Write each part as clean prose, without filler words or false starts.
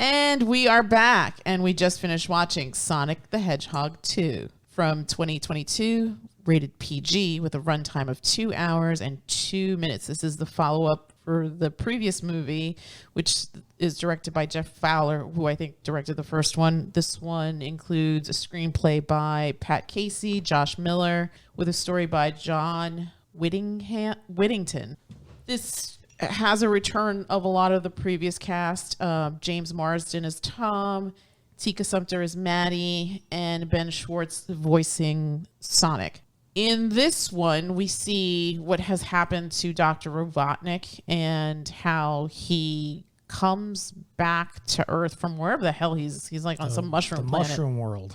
And we are back, and we just finished watching Sonic the Hedgehog 2 from 2022, rated PG with a runtime of 2 hours and 2 minutes. This is the follow-up for the previous movie, which is directed by Jeff Fowler, who I think directed the first one. This one includes a screenplay by Pat Casey, Josh Miller, with a story by John Whittington. This has a return of a lot of the previous cast. James Marsden as Tom, Tika Sumpter as Maddie, and Ben Schwartz voicing Sonic. In this one, we see what has happened to Dr. Robotnik and how he comes back to Earth from wherever the hell he's like on some mushroom planet. Mushroom world.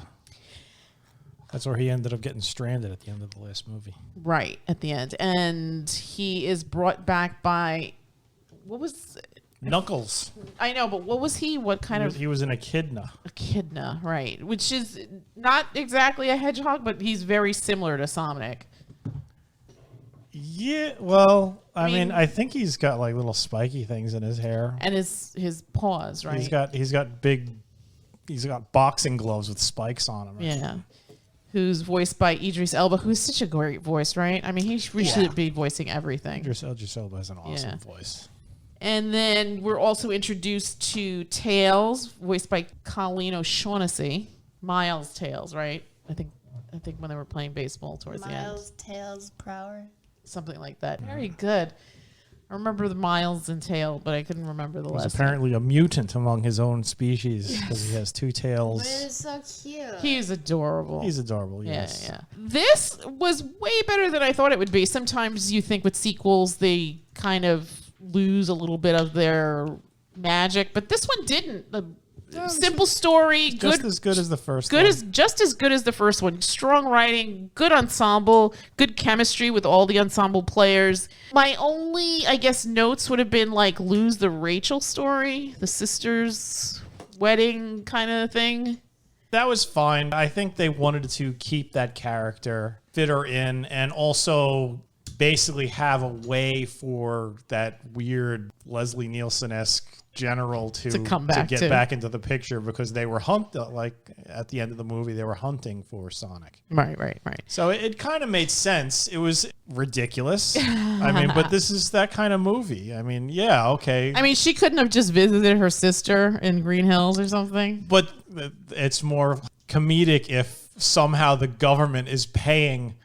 That's where he ended up getting stranded at the end of the last movie. Right, at the end. And he is brought back by, what was... Knuckles. I know, but what was he? What kind of... He was an echidna. Echidna, right. Which is not exactly a hedgehog, but he's very similar to Sonic. Yeah, well, I mean, I think he's got like little spiky things in his hair. And his paws, right? He's got boxing gloves with spikes on them. Yeah. Who's voiced by Idris Elba, who is such a great voice, right? I mean, he should be voicing everything. Idris Elba has an awesome voice. And then we're also introduced to Tails, voiced by Colleen O'Shaughnessey. Miles Tails, right? I think when they were playing baseball towards the end. Miles Tails Prower. Something like that. Very good. I remember the Miles and Tail, but I couldn't remember the last. He's apparently a mutant among his own species because he has two tails. But it's so cute. He's adorable. He's adorable, yes. Yeah. This was way better than I thought it would be. Sometimes you think with sequels, they kind of lose a little bit of their magic, but this one didn't. Simple story, just as good as the first one. Just as good as the first one. Strong writing, good ensemble, good chemistry with all the ensemble players. My only, I guess, notes would have been like lose the Rachel story, the sisters' wedding kind of thing. That was fine. I think they wanted to keep that character, fit her in, and also basically have a way for that weird Leslie Nielsen-esque general to get back into the picture, because they were at the end of the movie, they were hunting for Sonic. Right. So it kind of made sense. It was ridiculous. I mean, but this is that kind of movie. I mean, yeah, okay. I mean, she couldn't have just visited her sister in Green Hills or something. But it's more comedic if somehow the government is paying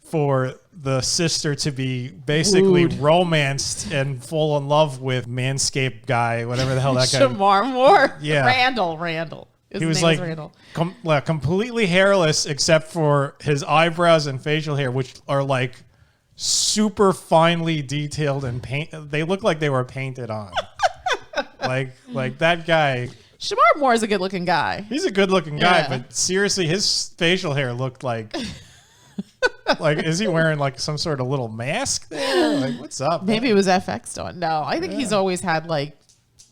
for the sister to be basically romanced and fall in love with Manscaped guy, whatever the hell that guy. Shamar Moore. Yeah. Randall. He was like completely hairless except for his eyebrows and facial hair, which are like super finely detailed and they look like they were painted on. like that guy. Shamar Moore is a good looking guy. He's a good looking guy, but seriously, his facial hair looked like... like, is he wearing like some sort of little mask there? Like, what's up? Maybe it was FX on. No, I think he's always had like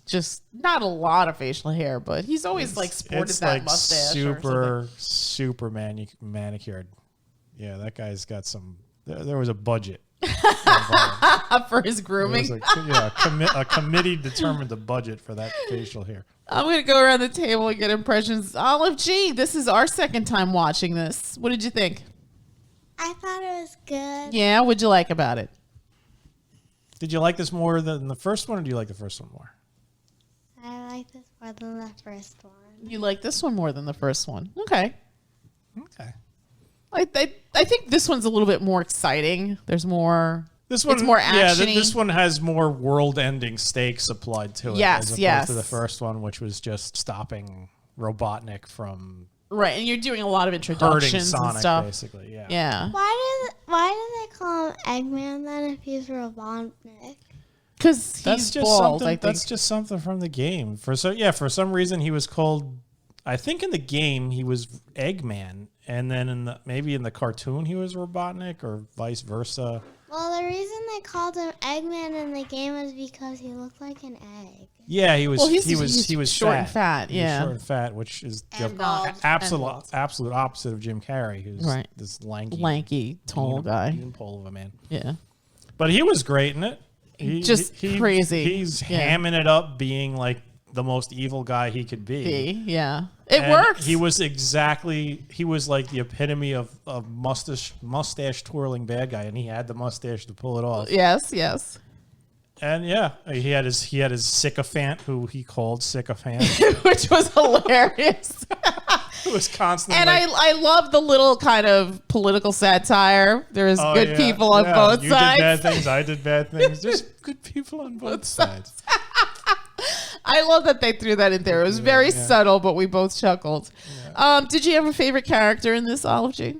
just not a lot of facial hair, but he's always like sported that like mustache. Super manicured. Yeah, that guy's got some. There was a budget for his grooming. A committee determined the budget for that facial hair. I'm going to go around the table and get impressions. Olive G, this is our second time watching this. What did you think? I thought it was good. Yeah, what'd you like about it? Did you like this more than the first one, or do you like the first one more? I like this more than the first one. You like this one more than the first one. Okay. I think this one's a little bit more exciting. There's more... It's more action-y. Yeah, this one has more world-ending stakes applied to it as opposed to the first one, which was just stopping Robotnik from... Right, and you're doing a lot of introductions Sonic, and stuff. Basically, yeah. Yeah. Why do they call him Eggman then if he's Robotnik? Because he's bald. That's just something from the game. For some reason he was called. I think in the game he was Eggman, and then maybe in the cartoon he was Robotnik, or vice versa. Well, the reason they called him Eggman in the game was because he looked like an egg. Yeah, he was. He was short and fat. Yeah, short and fat, which is the absolute opposite of Jim Carrey, who's this lanky, tall guy, bean pole of a man. Yeah, but he was great in it. Crazy. He's hamming it up, being like the most evil guy he could be. Yeah. It And works. He was like the epitome of mustache twirling bad guy, and he had the mustache to pull it off. Yes. And yeah, he had his sycophant, who he called sycophant, Which was hilarious. who was constantly. And I love the little kind of political satire. There's good people on both sides. You did bad things. I did bad things. There's good people on both sides. I love that they threw that in there. It was very subtle, but we both chuckled. Yeah. Did you have a favorite character in this, Olive G?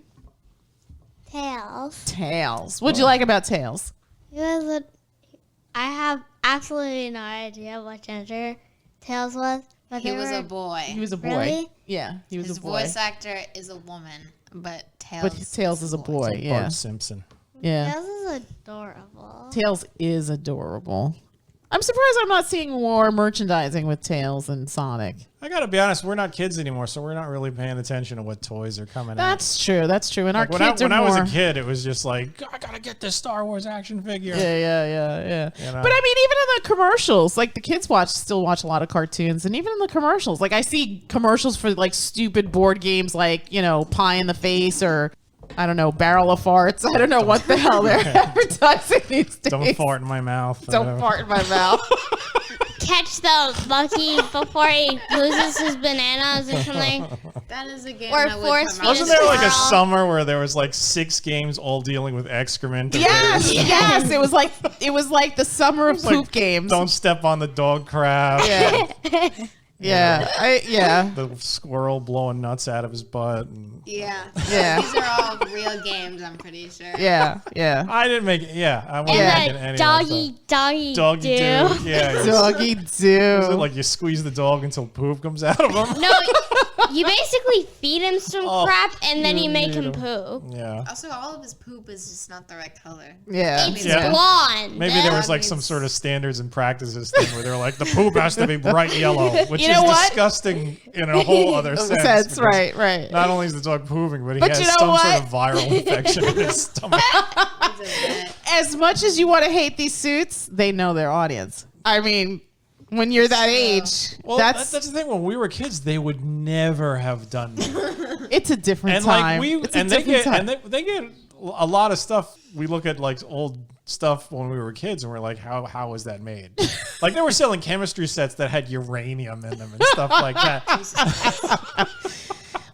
Tails. What'd you like about Tails? I have absolutely no idea what gender Tails was. But He was a boy. He was a boy. Really? Yeah, he was His a boy. voice actor is a woman, but Tails. But Tails is a boy. Like Yeah. Bart Simpson. Yeah. Tails is adorable. Tails is adorable. I'm surprised I'm not seeing more merchandising with Tails and Sonic. I gotta be honest, we're not kids anymore, so we're not really paying attention to what toys are coming out. That's true. And Like our kids are when I more. was a kid, it was just like, I gotta get this Star Wars action figure. Yeah. You know? But I mean, even in the commercials, like the kids still watch a lot of cartoons, and even in the commercials, like I see commercials for like stupid board games, like Pie in the Face or I don't know, Barrel of Farts. I don't know what the hell they're advertising these days. Don't fart in my mouth. Don't fart in my mouth. Catch the monkey before he loses his bananas or something. That is a game Or that would force come out. Wasn't there like a Squirrel. summer where there was like 6 games all dealing with excrement? Yes. It was like the summer of Like, poop games. Don't step on the dog crap. Yeah. The squirrel blowing nuts out of his butt. And Yeah. Yeah. These are all real games, I'm pretty sure. Yeah. I didn't make it. Yeah, I wasn't And making the any doggy Doggy do. Yeah. Doggy Is it do. like you squeeze the dog until poop comes out of him? No, you basically feed him some crap and then you make him poop. Yeah. Also, all of his poop is just not the right color. Yeah. It's Yeah. blonde. Maybe there was like some sort of standards and practices thing where they're like, the poop has to be bright yellow, which You is know what? disgusting in a whole other sense. because Right. Not only is the dog pooping, but he But has you know some what? sort of viral infection in his stomach. As much as you want to hate these suits, they know their audience. I mean, when you're that age, Well, that's the thing. When we were kids, they would never have done that. it's a different And time. like It's a and they different get time. and they get a lot of stuff. We look at like old stuff when we were kids, and we're like, how was that made? Like they were selling chemistry sets that had uranium in them and stuff like that.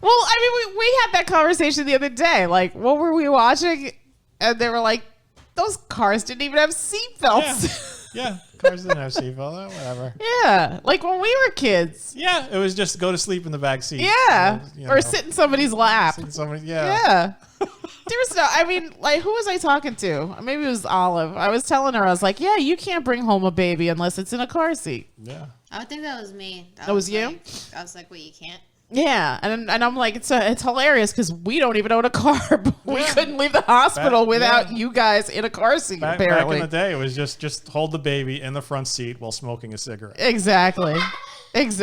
Well, I mean, we had that conversation the other day. Like, what were we watching? And they were like, those cars didn't even have seatbelts. Yeah, cars didn't have seatbelt. Whatever. Yeah. Like when we were kids. Yeah, it was just go to sleep in the back seat. Yeah. You Or know, sit in somebody's lap. sit in somebody. Yeah. Yeah. There was no, I mean, like, who was I talking to? Maybe it was Olive. I was telling her, I was like, yeah, you can't bring home a baby unless it's in a car seat. Yeah. I would think that was me. That was you? like, I was like, wait, you can't? Yeah. And I'm like, it's hilarious because we don't even own a car. But we couldn't leave the hospital without you guys in a car seat, Back apparently. in the day, it was just hold the baby in the front seat while smoking a cigarette. Exactly. Wait,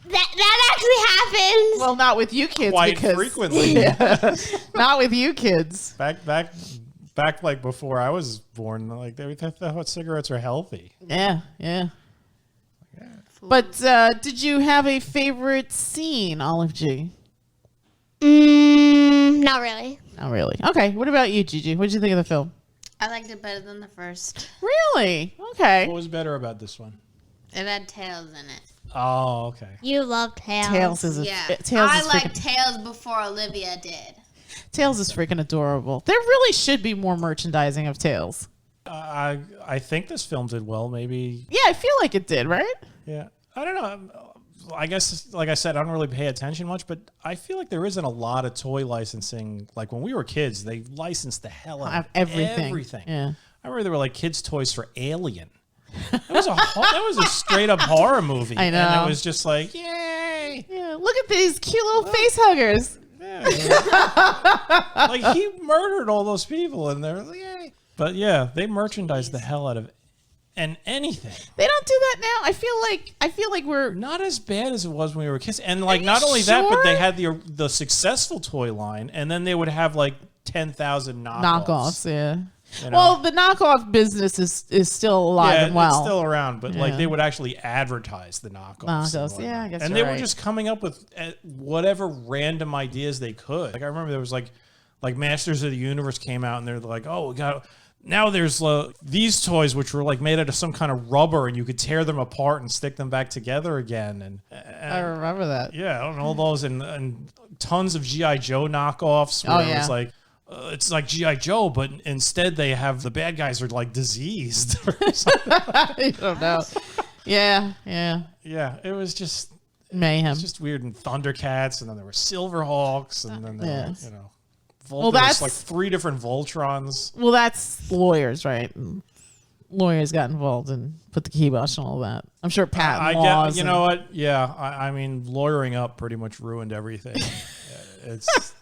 that actually happens. Well, not with you kids. Quite because, frequently. Yeah. Not with you kids. Back like before I was born, like they thought cigarettes are healthy. Yeah. But did you have a favorite scene, Olive G? Not really. Not really. Okay. What about you, Gigi? What did you think of the film? I liked it better than the first. Really? Okay. What was better about this one? It had Tails in it. Oh, okay. You love Tails. Tails is Yeah. Tails liked Tails before Olivia did. Tails is freaking adorable. There really should be more merchandising of Tails. I think this film did well. Maybe. Yeah, I feel like it did, right? Yeah. I don't know. I guess, like I said, I don't really pay attention much, but I feel like there isn't a lot of toy licensing. Like when we were kids, they licensed the hell out of everything. Yeah. I remember there were like kids' toys for Alien. That was a straight up horror movie. I know. And it was just like, yay. Yeah. Look at these cute little face huggers. Yeah. Like he murdered all those people and they're like, yay. But yeah, they merchandise the hell out of anything. They don't do that now. I feel like we're Not as bad as it was when we were kids. And like not only that, but they had the successful toy line, and then they would have like 10,000 knockoffs. knockoffs. Yeah. You know? Well, the knockoff business is still alive and well. It's still around, but like they would actually advertise the knockoffs. Yeah, I guess. And they were just coming up with whatever random ideas they could. Like I remember there was like Masters of the Universe came out, and they're like, oh, we got. Now there's these toys which were like made out of some kind of rubber, and you could tear them apart and stick them back together again. And I remember that. Yeah, I don't know, all those and tons of G.I. Joe knockoffs. Where it was like it's like G.I. Joe, but instead they have the bad guys are like diseased. Or something. I don't know. Yeah. Yeah, it was just mayhem. It's just weird. And Thundercats, and then there were Silverhawks, and then there were, that's like 3 different Voltrons. Well, that's lawyers, right? Lawyers got involved and put the kibosh on all that. I'm sure patent laws. You know what? Yeah, I mean, lawyering up pretty much ruined everything. It's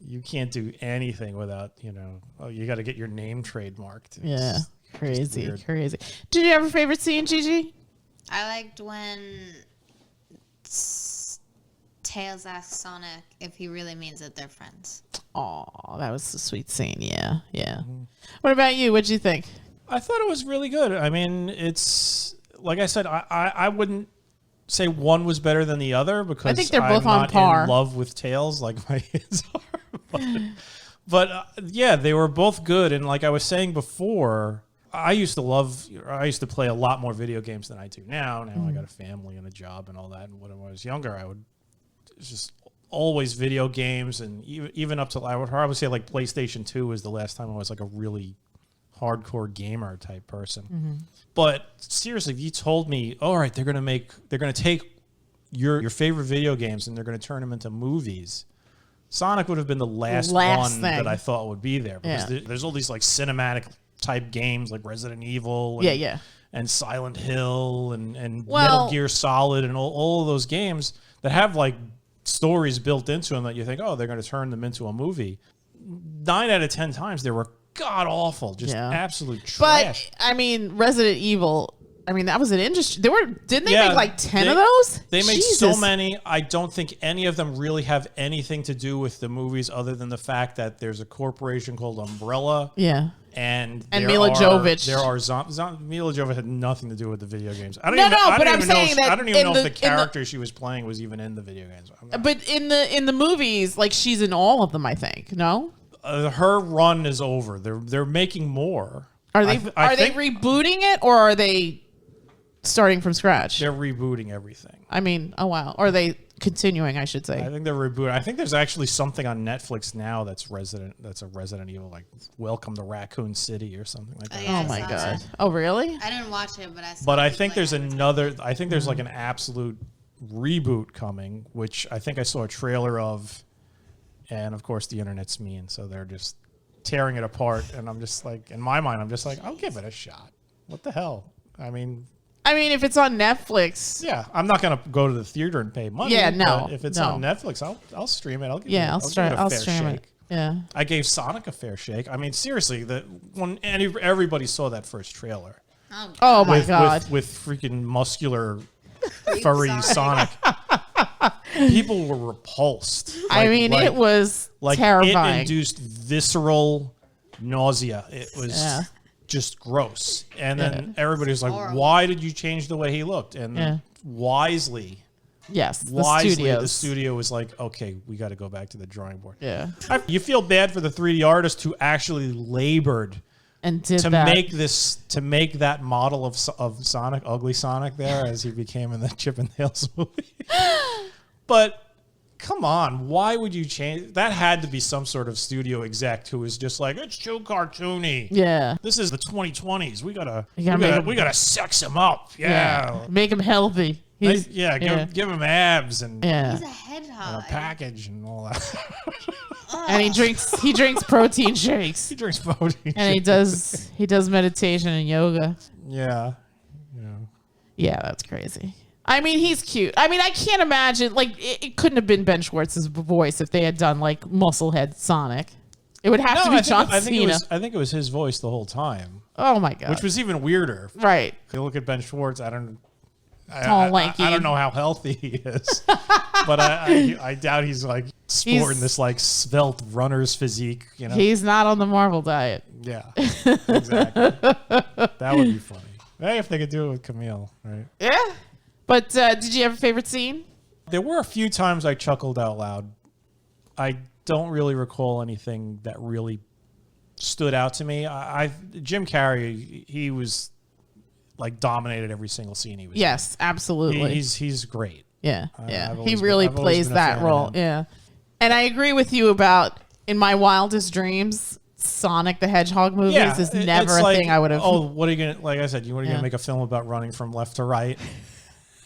you can't do anything without you got to get your name trademarked. It's crazy. Did you have a favorite scene, Gigi? I liked when Tails asks Sonic if he really means that they're friends. Oh, that was a sweet scene. Yeah. Mm-hmm. What about you? What'd you think? I thought it was really good. I mean, it's like I said, I wouldn't say one was better than the other because I think they're both I'm on not par. in love with Tails like my kids are. But yeah, they were both good. And like I was saying before, I used to play a lot more video games than I do now. Now I got a family and a job and all that. And when I was younger, it's just always video games, and even up to I would probably say like PlayStation 2 was the last time I was like a really hardcore gamer type person. Mm-hmm. But seriously, if you told me, all right, they're gonna take your favorite video games and they're gonna turn them into movies, Sonic would have been the last one thing that I thought would be there because there's all these like cinematic type games like Resident Evil and Silent Hill and Metal Gear Solid and all of those games that have like stories built into them that you think, oh, they're going to turn them into a movie. 9 out of 10 times they were god awful, just absolute trash. But I mean, Resident Evil, I mean, that was an industry. Didn't they make like 10 of those? They made so many. I don't think any of them really have anything to do with the movies other than the fact that there's a corporation called Umbrella. Yeah. And Mila Jovovich. There are Mila Jovovich had nothing to do with the video games. I don't even know if the character she was playing was even in the video games. But in the movies, like she's in all of them, I think. No, her run is over. They're making more. Are they rebooting it or are they starting from scratch? They're rebooting everything. I mean, oh wow. Or are they continuing, I should say? I think they're rebooting. I think there's actually something on Netflix now that's a Resident Evil, like Welcome to Raccoon City or something like that. Oh my god. Oh really? I didn't watch it, but I saw. But I think there's another. I think there's like an absolute reboot coming, which I think I saw a trailer of, and of course the internet's mean, so they're just tearing it apart. And I'm just like, in my mind, I'm just like, I'll give it a shot. What the hell? I mean, if it's on Netflix, I'm not gonna go to the theater and pay money. Yeah, no. But if it's on Netflix, I'll stream it. I'll stream it. Yeah. I gave Sonic a fair shake. I mean, seriously, everybody saw that first trailer. Oh my god! With freaking muscular, furry Sonic, people were repulsed. It was terrifying. It induced visceral nausea. It was. Just gross. And then everybody was like, why did you change the way he looked? And wisely, the studio was like, okay, we got to go back to the drawing board. Yeah. You feel bad for the 3D artist who actually labored and did to make that model of Sonic, ugly Sonic there as he became in the Chip and Dale's movie. But come on, why would you change? That had to be some sort of studio exec who was just like, it's too cartoony. Yeah. This is the 2020s. We gotta sex him up. Yeah. Make him healthy. Give him abs and he's a hedgehog. And a package and all that. And he drinks protein shakes. He drinks protein. And he does meditation and yoga. Yeah. Yeah, that's crazy. I mean, he's cute. I mean, I can't imagine, like, it couldn't have been Ben Schwartz's voice if they had done, like, Musclehead Sonic. It would have to be John Cena. I think it was his voice the whole time. Oh, my God. Which was even weirder. Right. If you look at Ben Schwartz, tall, lanky. I don't know how healthy he is, but I doubt he's like sporting this like svelte runner's physique. You know, he's not on the Marvel diet. Yeah, exactly. That would be funny. Hey, if they could do it with Camille, right? Yeah. But did you have a favorite scene? There were a few times I chuckled out loud. I don't really recall anything that really stood out to me. Jim Carrey, he was like dominated every single scene he was in. Yes, absolutely. He's great. Yeah. He I've really always plays been a fan that of role. him. Yeah. And I agree with you about in my wildest dreams, Sonic the Hedgehog movies is never a thing I would have. Oh, what are you gonna? Like I said, you want to make a film about running from left to right?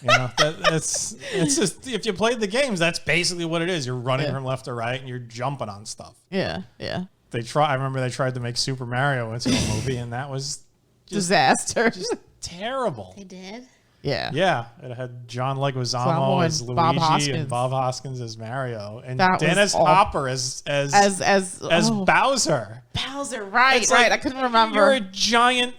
You know, it's just if you played the games, that's basically what it is. You're running from left to right and you're jumping on stuff. Yeah. I remember they tried to make Super Mario into a movie, and that was disaster. Just terrible. They did? Yeah. Yeah. It had John Leguizamo as Luigi and Bob Hoskins as Mario, and Dennis Hopper as Bowser. Bowser, right? It's like, I couldn't remember. You're a giant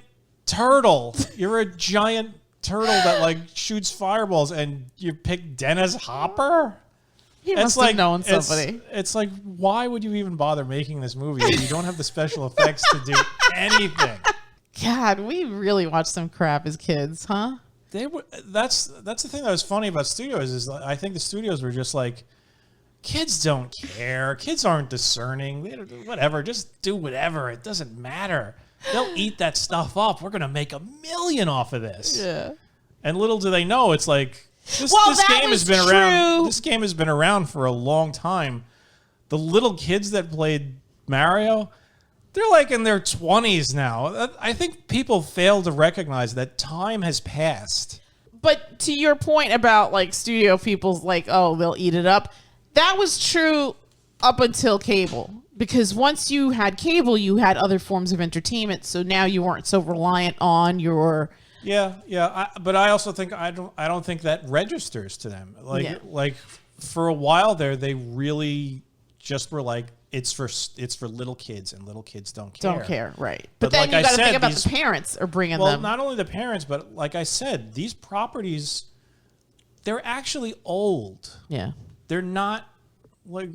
turtle. You're a giant turtle that like shoots fireballs, and you pick Dennis Hopper. He must have known somebody. It's like, why would you even bother making this movie if you don't have the special effects to do anything? God, we really watched some crap as kids, huh? That's the thing that was funny about studios is I think the studios were just like, kids don't care. Kids aren't discerning. They don't, whatever. Just do whatever. It doesn't matter. They'll eat that stuff up. We're gonna make $1 million off of this. Yeah. And little do they know, it's like this game has been around. This game has been around for a long time. The little kids that played Mario, they're like in their 20s now. I think people fail to recognize that time has passed. But to your point about like studio people's like, oh, they'll eat it up. That was true up until cable. Because once you had cable, you had other forms of entertainment. So now you weren't so reliant on your... Yeah. But I also think I don't think that registers to them. Like for a while there, they really just were like, it's for little kids, and little kids don't care. Don't care, right? But then like you got to think about these, the parents are bringing them. Well, not only the parents, but like I said, these properties, they're actually old. Yeah, they're not like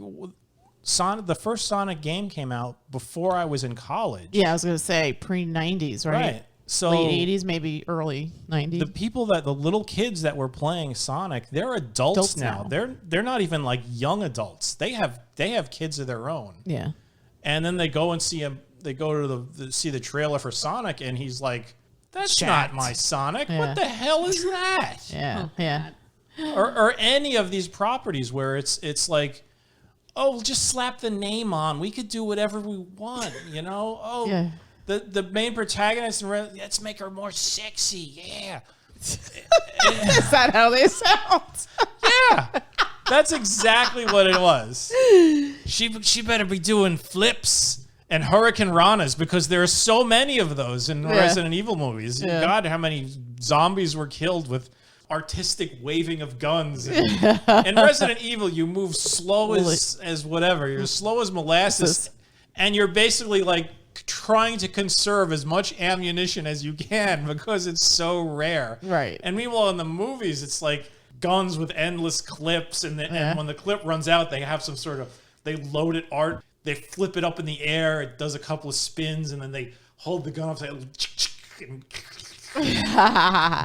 Sonic. The first Sonic game came out before I was in college. Yeah, I was gonna say pre-90s, right? So late 80s, maybe early 90s. The little kids that were playing Sonic, they're adults now. They're not even like young adults. They have kids of their own. Yeah. And then they go and see him. They go to see the trailer for Sonic, and he's like, "That's not my Sonic. Yeah. What the hell is that?" Yeah, yeah. Or any of these properties where it's like, "Oh, we'll just slap the name on. We could do whatever we want, you know." Oh. Yeah. The main protagonist, let's make her more sexy. Yeah. Is that how they sound? Yeah. That's exactly what it was. She better be doing flips and Hurricane Ranas because there are so many of those in Resident Evil movies. Yeah. God, how many zombies were killed with artistic waving of guns. In Resident Evil, you move slow as whatever. You're slow as molasses. And you're basically like trying to conserve as much ammunition as you can because it's so rare. Right. And meanwhile, in the movies, it's like guns with endless clips. And when the clip runs out, they have some sort of, they load it art. They flip it up in the air. It does a couple of spins. And then they hold the gun up and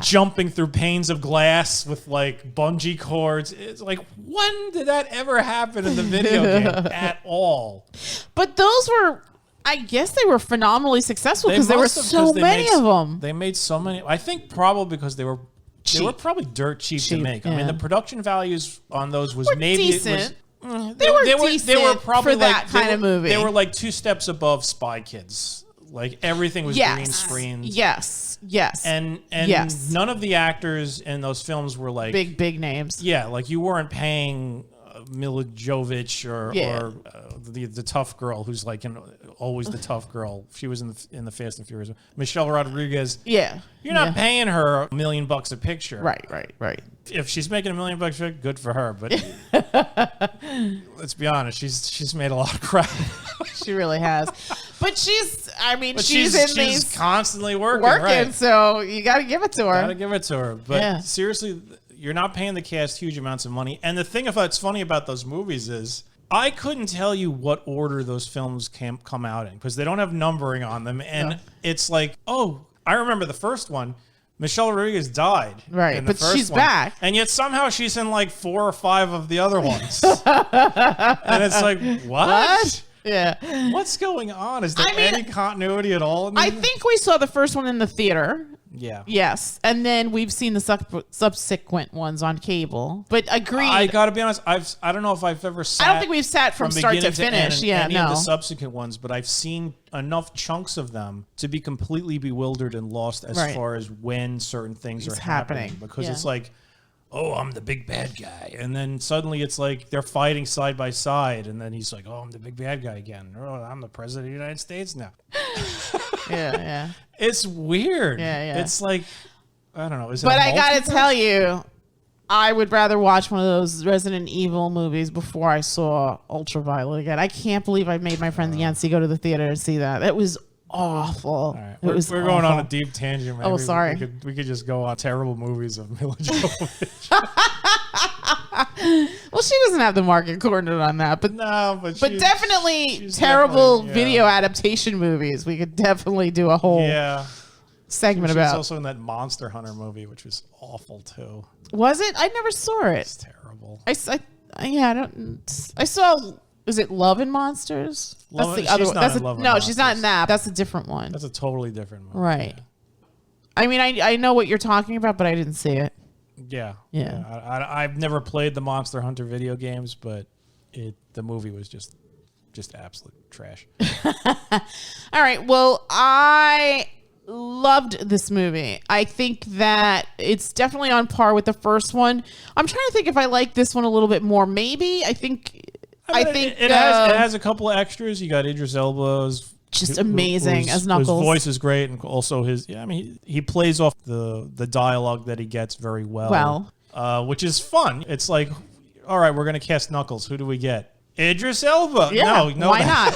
jumping through panes of glass with like bungee cords. It's like, when did that ever happen in the video game at all? But those were, I guess they were phenomenally successful because there were so many of them. They made so many. I think probably because they were probably dirt cheap to make. Yeah. I mean, the production values on those was maybe decent. They were probably for that kind of movie. They were like 2 steps above Spy Kids. Like everything was green screens. Yes. And none of the actors in those films were like big names. Yeah, like you weren't paying Mila Jovovich or the tough girl who's like always the tough girl. She was in the Fast and Furious. Michelle Rodriguez. Yeah, you're not paying her $1 million a picture. Right. If she's making $1 million a picture, good for her. But let's be honest, she's made a lot of crap. She really has. But she's she's in these constantly working, right? So you got to give it to her. Got to give it to her. But seriously, you're not paying the cast huge amounts of money. And the thing that's funny about those movies is I couldn't tell you what order those films come out in because they don't have numbering on them. And it's like, oh, I remember the first one. Michelle Rodriguez died. Right, but she's back. And yet somehow she's in like 4 or 5 of the other ones. And it's like, what? Yeah. What's going on? Is there any continuity at all? I think we saw the first one in the theater. Yeah. Yes. And then we've seen the subsequent ones on cable. But agreed. I got to be honest. I don't know if I've ever sat. I don't think we've sat from start to finish. Any of the subsequent ones, but I've seen enough chunks of them to be completely bewildered and lost as far as when certain things are happening. Because it's like, oh, I'm the big bad guy. And then suddenly it's like they're fighting side by side. And then he's like, oh, I'm the big bad guy again. Oh, I'm the president of the United States now. Yeah. It's weird. Yeah. It's like, I don't know. But I got to tell you, I would rather watch one of those Resident Evil movies before I saw Ultraviolet again. I can't believe I made my friend Yancy go to the theater to see that. It was awful. All right. We're going on a deep tangent. Maybe. Oh, sorry. We could just go on terrible movies of Mila Jovovich. Well, she doesn't have the market cornered on that, but definitely terrible video adaptation movies. We could definitely do a whole segment about. She's also in that Monster Hunter movie, which was awful too. Was it? I never saw it. It's terrible. I saw. Is it Love and Monsters? That's the other one. No, she's not in that. That's a different one. That's a totally different movie. Right. Yeah. I mean, I know what you're talking about, but I didn't see it. Yeah. I've never played the Monster Hunter video games, but the movie was just absolute trash. All right. Well, I loved this movie. I think that it's definitely on par with the first one. I'm trying to think if I like this one a little bit more. Maybe. I think it has a couple of extras. You got Idris Elba's just amazing as Knuckles. His voice is great, and also he plays off the dialogue that he gets very well. Which is fun. It's like, all right, we're gonna cast Knuckles. Who do we get? Idris Elba. Yeah, no, why not?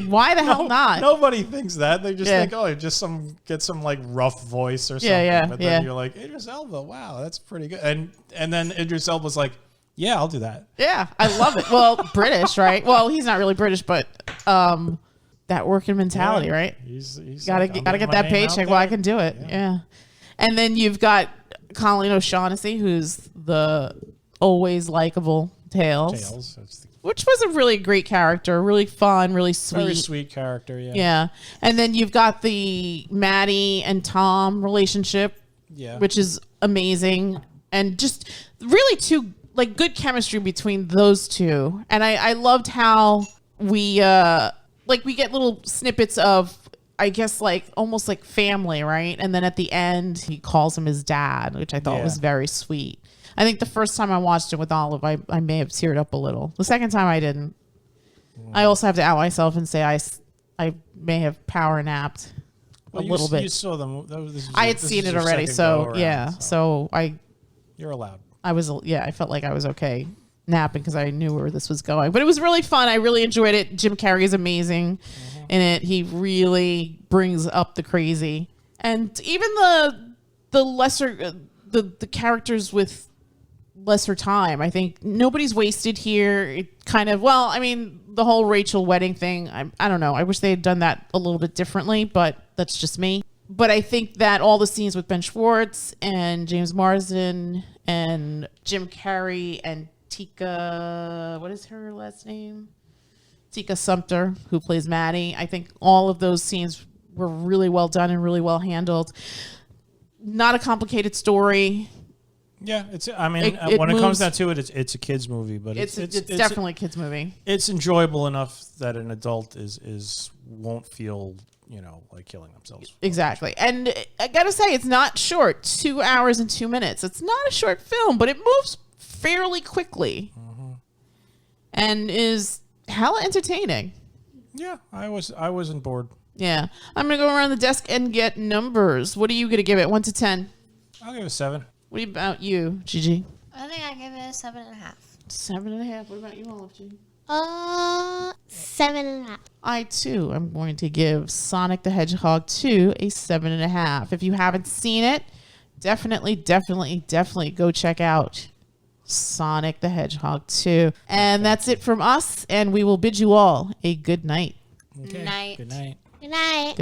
Why the hell not? Nobody thinks that. They just think, oh, just get some like rough voice or something. But then you're like, Idris Elba. Wow, that's pretty good. And then Idris Elba's like, yeah, I'll do that. Yeah, I love it. Well, British, right? Well, he's not really British, but that working mentality, right? He's gotta get that paycheck while I can do it. Yeah. And then you've got Colleen O'Shaughnessey, who's the always likable Tails. Which was a really great character, really fun, really sweet. Very sweet character, yeah. Yeah. And then you've got the Maddie and Tom relationship, which is amazing. And just really good chemistry between those two. And I loved how we get little snippets of, I guess, almost like family, right? And then at the end, he calls him his dad, which I thought was very sweet. I think the first time I watched it with Olive, I may have teared up a little. The second time I didn't. I also have to out myself and say I may have power napped a little bit. You saw them. I had seen it already, so you're allowed. I felt like I was okay napping because I knew where this was going. But it was really fun. I really enjoyed it. Jim Carrey is amazing in it. He really brings up the crazy. And even the lesser the characters with lesser time. I think nobody's wasted here. It kind of, the whole Rachel wedding thing, I don't know. I wish they had done that a little bit differently, but that's just me. But I think that all the scenes with Ben Schwartz and James Marsden and Jim Carrey and Tika, what is her last name? Tika Sumpter, who plays Maddie. I think all of those scenes were really well done and really well handled. Not a complicated story. Yeah, when it comes down to it, it's a kids movie, but it's definitely a kids movie. It's enjoyable enough that an adult won't feel like killing themselves. Exactly, and I gotta say, it's not short. 2 hours and 2 minutes. It's not a short film, but it moves fairly quickly, and is hella entertaining. Yeah, I wasn't bored. Yeah, I'm gonna go around the desk and get numbers. What are you gonna give it? 1 to 10? I'll give it 7. What about you, Gigi? I think I give it a 7.5. 7.5. What about you, Olive G? 7.5. I too am going to give Sonic the Hedgehog 2 a 7.5. If you haven't seen it, definitely go check out Sonic the Hedgehog 2. And that's it from us, and we will bid you all a good night. Night. Good night. Good night. Good night.